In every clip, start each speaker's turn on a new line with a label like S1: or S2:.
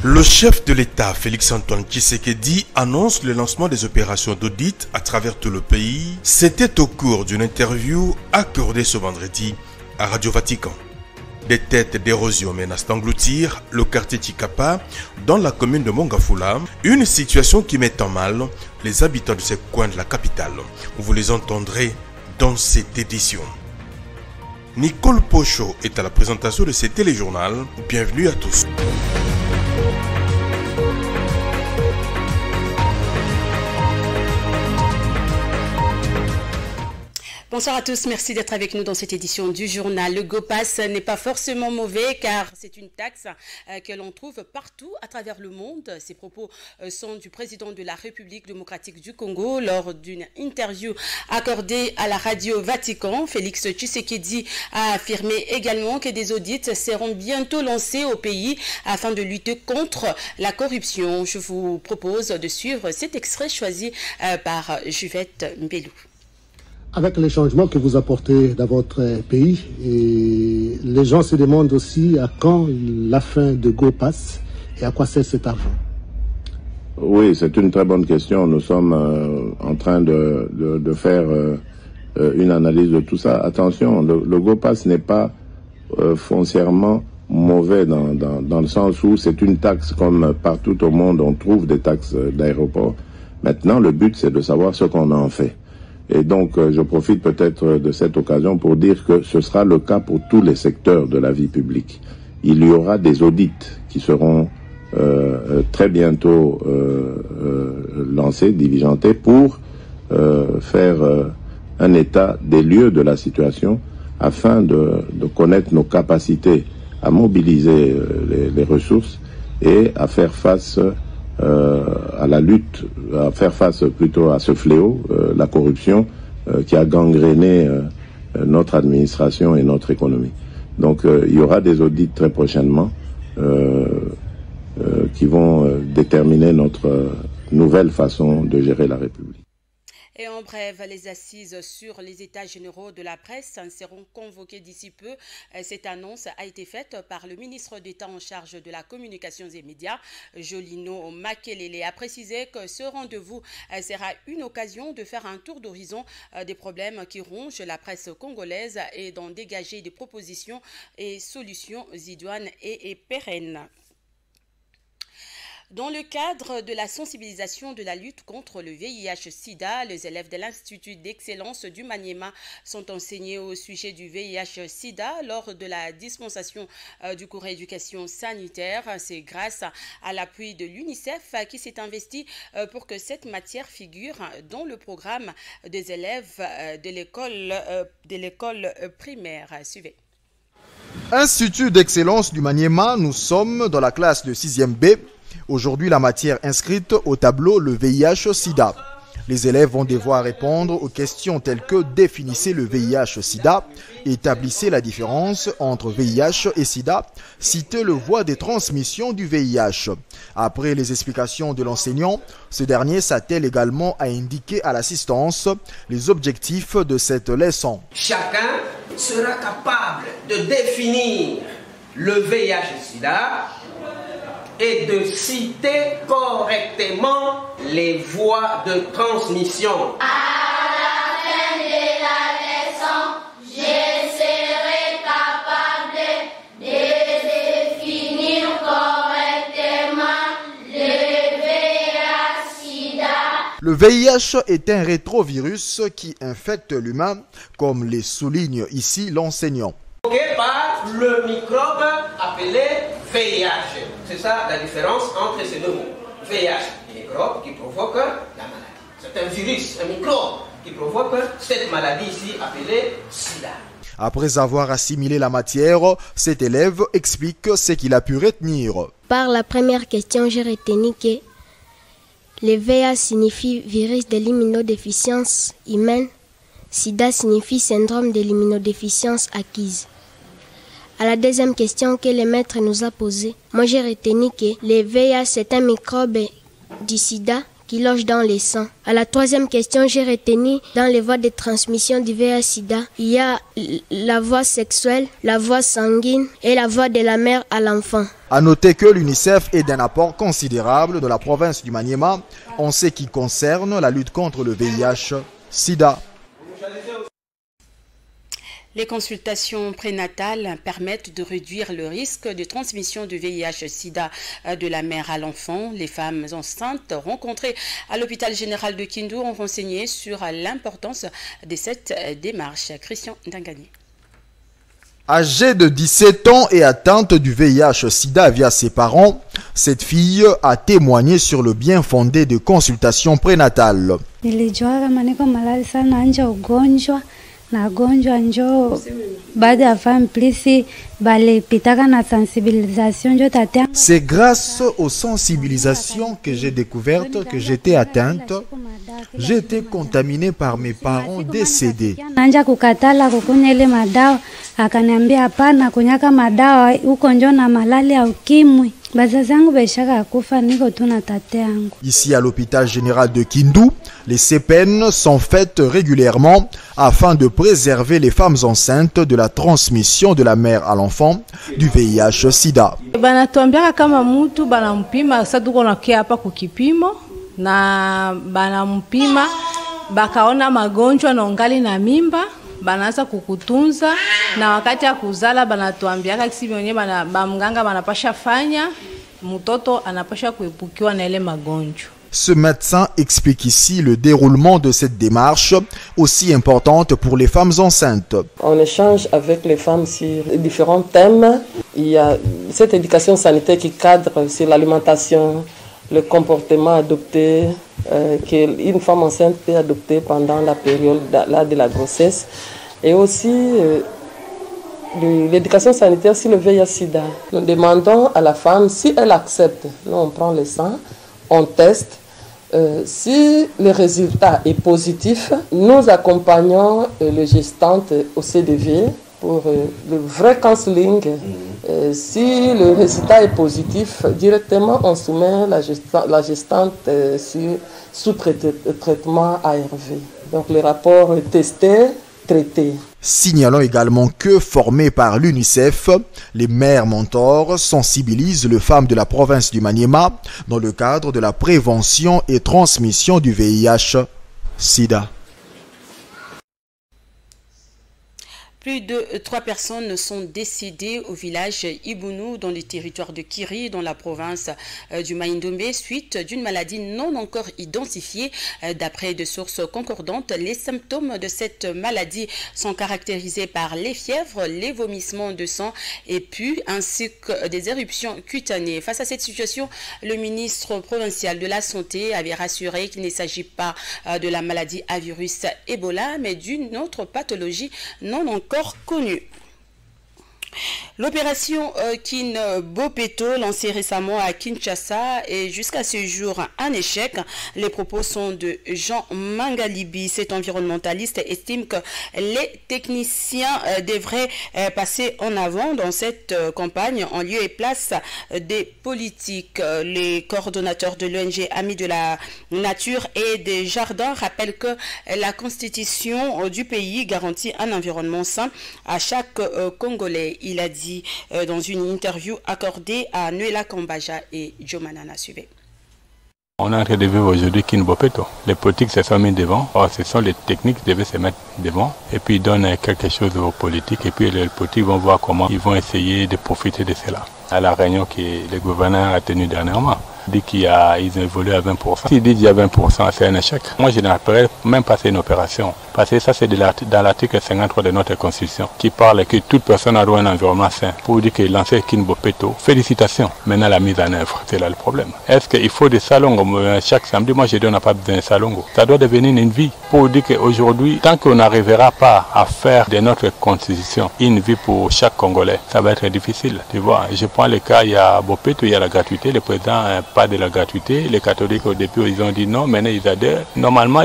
S1: Le chef de l'État, Félix-Antoine Tshisekedi, annonce le lancement des opérations d'audit à travers tout le pays. C'était au cours d'une interview accordée ce vendredi à Radio Vatican. Des têtes d'érosion menacent d'engloutir le quartier Chikapa dans la commune de Mongafula, une situation qui met en mal les habitants de ces coins de la capitale. Vous les entendrez dans cette édition. Nicole Pocho est à la présentation de ce téléjournal. Bienvenue à tous.
S2: Bonsoir à tous, merci d'être avec nous dans cette édition du journal. Le GoPass n'est pas forcément mauvais car c'est une taxe que l'on trouve partout à travers le monde. Ces propos sont du président de la République démocratique du Congo lors d'une interview accordée à la radio Vatican. Félix Tshisekedi a affirmé également que des audits seront bientôt lancés au pays afin de lutter contre la corruption. Je vous propose de suivre cet extrait choisi par Juvette Mbelou.
S3: Avec les changements que vous apportez dans votre pays, et les gens se demandent aussi à quand la fin de GoPass et à quoi sert cet argent.
S4: Oui, c'est une très bonne question. Nous sommes en train de faire une analyse de tout ça. Attention, le GoPass n'est pas foncièrement mauvais dans le sens où c'est une taxe comme partout au monde, on trouve des taxes d'aéroport. Maintenant, le but, c'est de savoir ce qu'on en fait. Et donc, je profite peut-être de cette occasion pour dire que ce sera le cas pour tous les secteurs de la vie publique. Il y aura des audits qui seront très bientôt lancés, diligentés, pour faire un état des lieux de la situation afin de connaître nos capacités à mobiliser les ressources et à faire face à la lutte, à faire face plutôt à ce fléau, la corruption qui a gangréné notre administration et notre économie. Donc il y aura des audits très prochainement qui vont déterminer notre nouvelle façon de gérer la République.
S2: Et en bref, les assises sur les états généraux de la presse seront convoquées d'ici peu. Cette annonce a été faite par le ministre d'État en charge de la communication et médias, Jolino Makelele, a précisé que ce rendez-vous sera une occasion de faire un tour d'horizon des problèmes qui rongent la presse congolaise et d'en dégager des propositions et solutions idoines et pérennes. Dans le cadre de la sensibilisation de la lutte contre le VIH-Sida, les élèves de l'Institut d'excellence du Maniema sont enseignés au sujet du VIH-Sida lors de la dispensation du cours éducation sanitaire. C'est grâce à l'appui de l'UNICEF qui s'est investi pour que cette matière figure dans le programme des élèves de l'école primaire. Suivez.
S5: Institut d'excellence du Maniema, nous sommes dans la classe de 6e B. Aujourd'hui, la matière inscrite au tableau, le VIH-Sida. Les élèves vont devoir répondre aux questions telles que définissez le VIH-Sida, établissez la différence entre VIH et Sida, citez le voie des transmissions du VIH. Après les explications de l'enseignant, ce dernier s'attelle également à indiquer à l'assistance les objectifs de cette leçon.
S6: Chacun sera capable de définir le VIH-Sida et de citer correctement les voies de transmission.
S7: À la fin de la leçon, je serai capable de définir correctement le VIH-Sida.
S5: Le VIH est un rétrovirus qui infecte l'humain, comme les souligne ici l'enseignant.
S6: Par le microbe appelé VIH. C'est ça la différence entre ces deux mots. VIH, un microbe qui provoque la maladie. C'est un virus, un microbe qui provoque cette maladie ici appelée SIDA.
S5: Après avoir assimilé la matière, cet élève explique ce qu'il a pu retenir.
S8: Par la première question, j'ai retenu que le VIH signifie virus de l'immunodéficience humaine. SIDA signifie syndrome de l'immunodéficience acquise. À la deuxième question que le maître nous a posée, moi j'ai retenu que le VIH c'est un microbe du sida qui qui loge dans les sangs. À la troisième question, j'ai retenu dans les voies de transmission du VIH/SIDA, il y a la voie sexuelle, la voie sanguine et la voie de la mère à l'enfant.
S5: À noter que l'UNICEF est d'un apport considérable de la province du Maniema en ce qui concerne la lutte contre le VIH/SIDA.
S2: Les consultations prénatales permettent de réduire le risque de transmission du VIH/SIDA de la mère à l'enfant. Les femmes enceintes rencontrées à l'hôpital général de Kindu ont renseigné sur l'importance de cette démarche. Christian Ndangani.
S5: Âgée de 17 ans et atteinte du VIH/SIDA via ses parents, cette fille a témoigné sur le bien fondé de consultations prénatales.
S9: Nagonjwa njo baada ya femme plisi bale pitaka na sensibilisation njo tatia.
S5: C'est grâce aux sensibilisations que j'ai découvertes que j'étais atteinte. J'ai été contaminée par mes parents décédés.
S9: Nanja kukatala kukunya ile madawa akaniambia hapana kunyaka madawa huko njo na malaria ya ukimwi.
S5: Ici à l'hôpital général de Kindu, les CPN sont faites régulièrement afin de préserver les femmes enceintes de la transmission de la mère à l'enfant du VIH/SIDA.
S10: Banatuambia kama mtu banampima sasa tuko nakia hapa kukipimo na banampima bakaona magonjwa na ungali na mimba banaanza kukutunza na wakati ya kuzala banatuambiaka kisi wenyewe bamganga banapasha fanya mtoto anapasha kuepukiwa na ile magonjwa.
S5: Ce médecin explique ici le déroulement de cette démarche aussi importante pour les femmes enceintes.
S11: On échange avec les femmes sur différents thèmes. Il y a cette éducation sanitaire qui cadre sur l'alimentation, le comportement adopté qu'une femme enceinte peut adopter pendant la période de la grossesse et aussi l'éducation sanitaire sur le VIH/SIDA. Nous demandons à la femme si elle accepte. Nous on prend le sang, on teste. Si le résultat est positif, nous accompagnons les gestantes au CDV pour le vrai counseling. Si le résultat est positif, directement on soumet la gestante sous traitement ARV. Donc le rapport testé, traité.
S5: Signalons également que, formés par l'UNICEF, les mères mentors sensibilisent les femmes de la province du Maniema dans le cadre de la prévention et transmission du VIH/SIDA.
S2: Plus de 3 personnes sont décédées au village Ibounou dans le territoire de Kiri, dans la province du Maïndombe, suite d'une maladie non encore identifiée. D'après des sources concordantes, les symptômes de cette maladie sont caractérisés par les fièvres, les vomissements de sang et puis ainsi que des éruptions cutanées. Face à cette situation, le ministre provincial de la Santé avait rassuré qu'il ne s'agit pas de la maladie à virus Ebola, mais d'une autre pathologie non encore connu. L'opération Kin Bopeto, lancée récemment à Kinshasa, est jusqu'à ce jour un échec. Les propos sont de Jean Mangalibi. Cet environnementaliste estime que les techniciens devraient passer en avant dans cette campagne en lieu et place des politiques. Les coordonnateurs de l'ONG Amis de la Nature et des Jardins rappellent que la constitution du pays garantit un environnement sain à chaque Congolais. Il a dit dans une interview accordée à Nuela Kambaja et Jomanana Suvé.
S12: On est en train de vivre aujourd'hui Kin Bopeto. Les politiques se sont mis devant, or ce sont les techniques qui devaient se mettre devant et puis ils donnent quelque chose aux politiques et puis les politiques vont voir comment ils vont essayer de profiter de cela. À la réunion que le gouverneur a tenue dernièrement, dit qu'ils ont évolué à 20%. S'il dit qu'il y a 20%, c'est un échec. Moi, je n'appellerais même pas c'est une opération. Parce que ça, c'est dans l'article 53 de notre Constitution qui parle que toute personne a droit à un environnement sain. Pour dire que lancer Kin Bopeto, félicitations. Maintenant, la mise en œuvre, c'est là le problème. Est-ce qu'il faut des salons chaque samedi? Moi, je dis on n'a pas besoin de salons. Ça doit devenir une vie. Pour dire qu'aujourd'hui, tant qu'on n'arrivera pas à faire de notre Constitution une vie pour chaque Congolais, ça va être difficile. Tu vois, je prends le cas, il y a Bopeto, il y a la gratuité. Le président pas de la gratuité. Les catholiques au début ils ont dit non, maintenant ils adhèrent. Normalement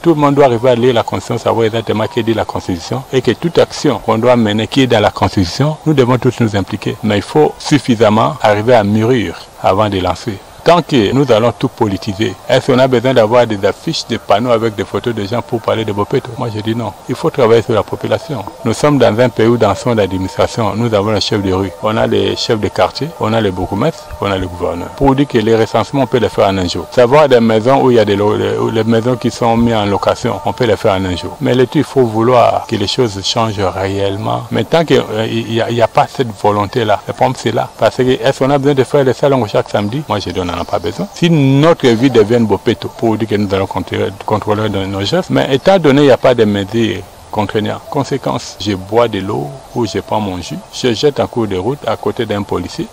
S12: tout le monde doit arriver à lire la Constitution, savoir exactement ce que dit la Constitution et que toute action qu'on doit mener qui est dans la Constitution, nous devons tous nous impliquer. Mais il faut suffisamment arriver à mûrir avant de lancer. Tant que nous allons tout politiser, est-ce qu'on a besoin d'avoir des affiches, des panneaux avec des photos de gens pour parler de Bopeto? Moi je dis non, il faut travailler sur la population. Nous sommes dans un pays où dans son administration, nous avons les chefs de rue, on a les chefs de quartier, on a les bourgmestres, on a les gouverneurs. Pour dire que les recensements, on peut les faire en un jour. Savoir des maisons où il y a les maisons qui sont mises en location, on peut les faire en un jour. Mais là-dessus, il faut vouloir que les choses changent réellement. Mais tant qu'il n'y a pas cette volonté-là, le problème c'est là. Parce que est-ce qu'on a besoin de faire les salons chaque samedi? Moi je dis on n'en a pas besoin. Si notre vie devient Bopeto, pour dire que nous allons contrôler nos gestes, mais étant donné qu'il n'y a pas de mesures contraignantes, conséquence, je bois de l'eau ou je prends mon jus, je jette en cours de route à côté d'un policier,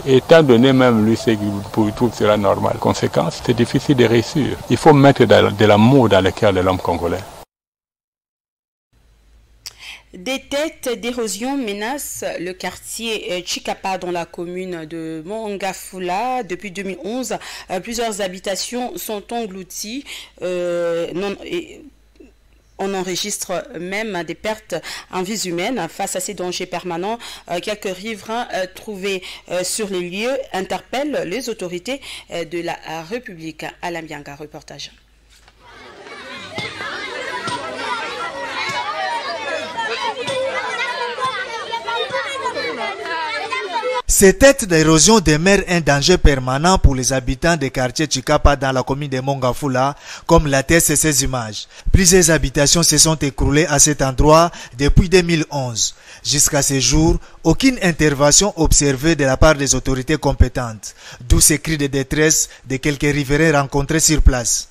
S12: étant donné même lui, c'est pour tout sera normal. Conséquence, c'est difficile de réussir. Il faut mettre de l'amour dans le cœur de l'homme congolais.
S2: Des têtes d'érosion menacent le quartier Chikapa dans la commune de Mongafula. Depuis 2011, plusieurs habitations sont englouties. On enregistre même des pertes en vies humaines. Face à ces dangers permanents, quelques riverains trouvés sur les lieux interpellent les autorités de la République. Alain Bianga, reportage.
S13: Ces têtes d'érosion demeurent un danger permanent pour les habitants des quartiers Chikapa dans la commune de Mongafula, comme l'attestent ces images. Plusieurs habitations se sont écroulées à cet endroit depuis 2011. Jusqu'à ce jour, aucune intervention observée de la part des autorités compétentes, d'où ces cris de détresse de quelques riverains rencontrés sur place.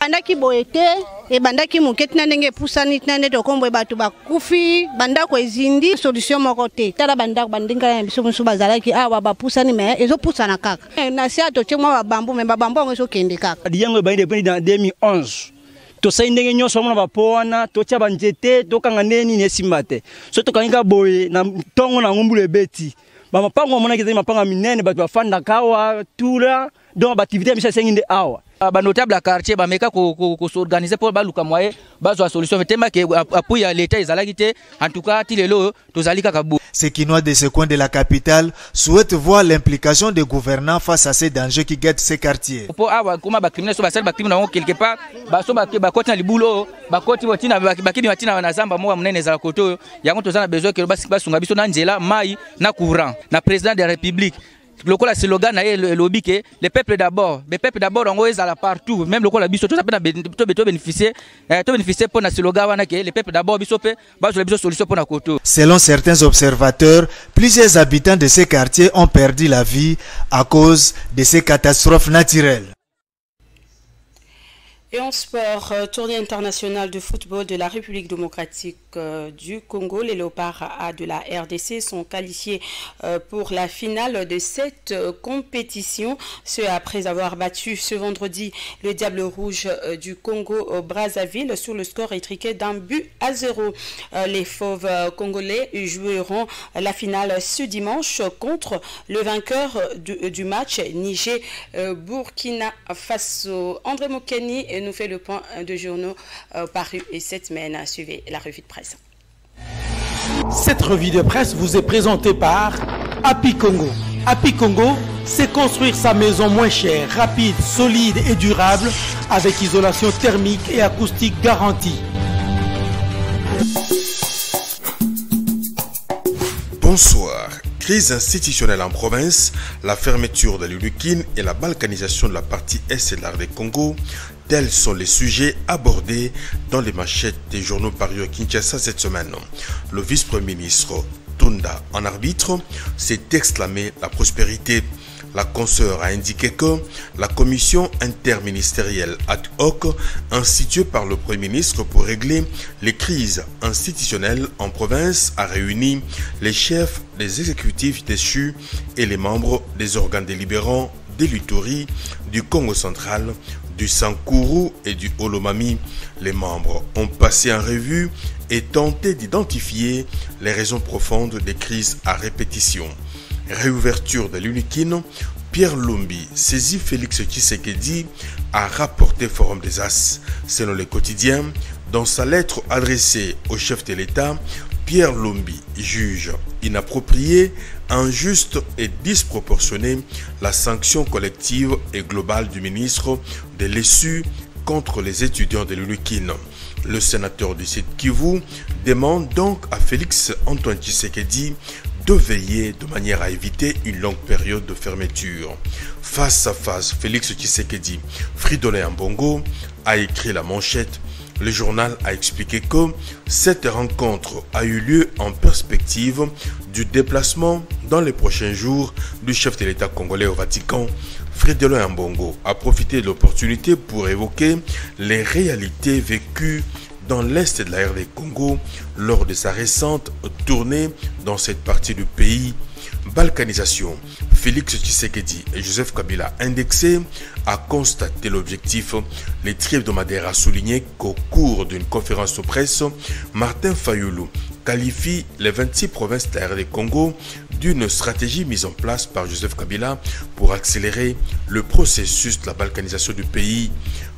S14: tosai ndenge nyonso mona bapona totia banjete tokanga neni nesimba te so tokanga boye na ntongo na ngumbulu ebeti bamapango mona kizali mapanga minene bato bafanda kawa tula donc baactivité ya misha senginde awa banotable ya quartier bameka ko s'organiser pour baluka moye bazwa solution tema ke appui ya l'état ezalaki te en tout cas tilelo tozali kaka bu.
S13: Ces Kinois de ce coin de la capitale souhaitent voir l'implication des gouvernants face à ces dangers qui guettent ces quartiers.
S14: Pour awa kuma ba criminels so ba sel ba criminels quelque part ba so ba koti na libulo ba koti botina ba kini batina na zamba mo munene za koto yango tozana besoin que ba sunga biso na nzela mai na courant na président de la République. Le slogan est le lobby que le peuple d'abord, on est à partout, même le col biso tout ça peut bénéficier pour le slogan que le peuple d'abord biso peut solution pour la koto.
S13: Selon certains observateurs, plusieurs habitants de ces quartiers ont perdu la vie à cause de ces catastrophes naturelles.
S2: Et en sport, tournée internationale de football de la République démocratique du Congo, les Léopards A de la RDC sont qualifiés pour la finale de cette compétition. Ce après avoir battu ce vendredi le Diable Rouge du Congo Brazzaville sur le score étriqué d'1-0. Les Fauves congolais joueront la finale ce dimanche contre le vainqueur du match Niger-Burkina Faso. André Mokeni nous fait le point de journaux parus cette semaine. Suivez la revue de presse.
S15: Cette revue de presse vous est présentée par Happy Congo. Happy Congo, c'est construire sa maison moins chère, rapide, solide et durable avec isolation thermique et acoustique garantie.
S1: Bonsoir. Crise institutionnelle en province, la fermeture de l'Ulukine et la balkanisation de la partie est de l'Arc Congo, tels sont les sujets abordés dans les manchettes des journaux parus à Kinshasa cette semaine. Le vice-premier ministre Tunda, en arbitre, s'est exclamé la prospérité. La consoeur a indiqué que la commission interministérielle ad hoc instituée par le Premier ministre pour régler les crises institutionnelles en province a réuni les chefs des exécutifs déchus et les membres des organes délibérants de l'Ituri, du Congo central, du Sankuru et du Olomami. Les membres ont passé en revue et tenté d'identifier les raisons profondes des crises à répétition. Réouverture de l'Ulukine, Pierre Lumbi saisit Félix Tshisekedi a rapporté Forum des As. Selon le quotidien, dans sa lettre adressée au chef de l'État, Pierre Lombi juge inapproprié, injuste et disproportionnée la sanction collective et globale du ministre de l'ESU contre les étudiants de l'UNIKIN. Le sénateur du Sud Kivu demande donc à Félix Antoine Tshisekedi de veiller de manière à éviter une longue période de fermeture. Face à face, Félix Tshisekedi, Fridolin Ambongo, a écrit la manchette. Le journal a expliqué que cette rencontre a eu lieu en perspective du déplacement dans les prochains jours du chef de l'État congolais au Vatican. Fridolin Ambongo a profité de l'opportunité pour évoquer les réalités vécues dans l'est de la RD Congo lors de sa récente tournée dans cette partie du pays. Balkanisation. Félix Tshisekedi et Joseph Kabila indexés a constaté l'objectif. Les hebdomadaires a souligné qu'au cours d'une conférence de presse, Martin Fayulu qualifie les 26 provinces de la RD Congo d'une stratégie mise en place par Joseph Kabila pour accélérer le processus de la balkanisation du pays.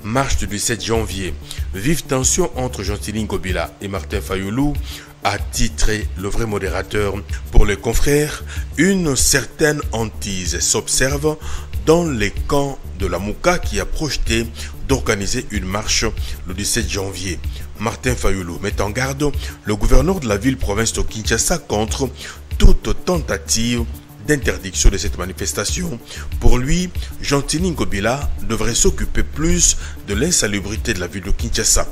S1: Marche du 17 janvier. Vive tension entre Gentili Ngobila et Martin Fayulu, a titré le vrai modérateur. Pour les confrères, une certaine hantise s'observe dans les camps de la Mouka qui a projeté d'organiser une marche le 17 janvier. Martin Fayulu met en garde le gouverneur de la ville-province de Kinshasa contre toute tentative d'interdiction de cette manifestation. Pour lui, Gentili Ngobila devrait s'occuper plus de l'insalubrité de la ville de Kinshasa.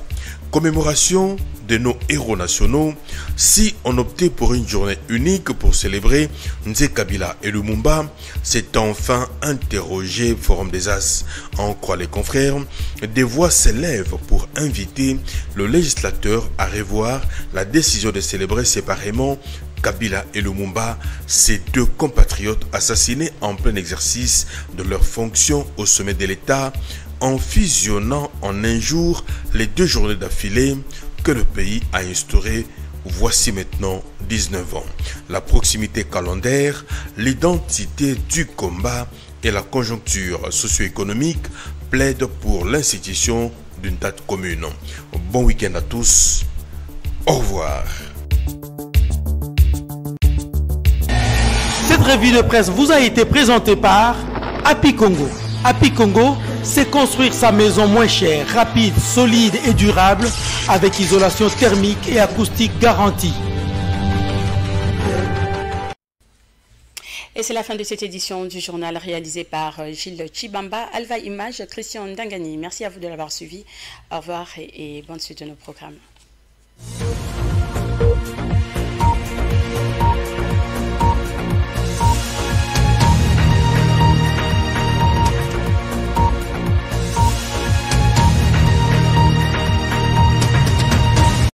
S1: Commémoration de nos héros nationaux. Si on optait pour une journée unique pour célébrer Nzé Kabila et Lumumba, c'est enfin interrogé Forum des As. En croit les confrères, des voix s'élèvent pour inviter le législateur à revoir la décision de célébrer séparément Kabila et Lumumba, ces deux compatriotes assassinés en plein exercice de leurs fonctions au sommet de l'État, en fusionnant en un jour les 2 journées d'affilée que le pays a instaurées voici maintenant 19 ans. La proximité calendaire, l'identité du combat et la conjoncture socio-économique plaident pour l'institution d'une date commune. Bon week-end à tous. Au revoir.
S15: Cette revue de presse vous a été présentée par Happy Congo. Happy Congo, c'est construire sa maison moins chère, rapide, solide et durable avec isolation thermique et acoustique garantie.
S2: Et c'est la fin de cette édition du journal réalisé par Gilles Chibamba, Alva Image, Christian Ndangani. Merci à vous de l'avoir suivi. Au revoir et bonne suite de nos programmes.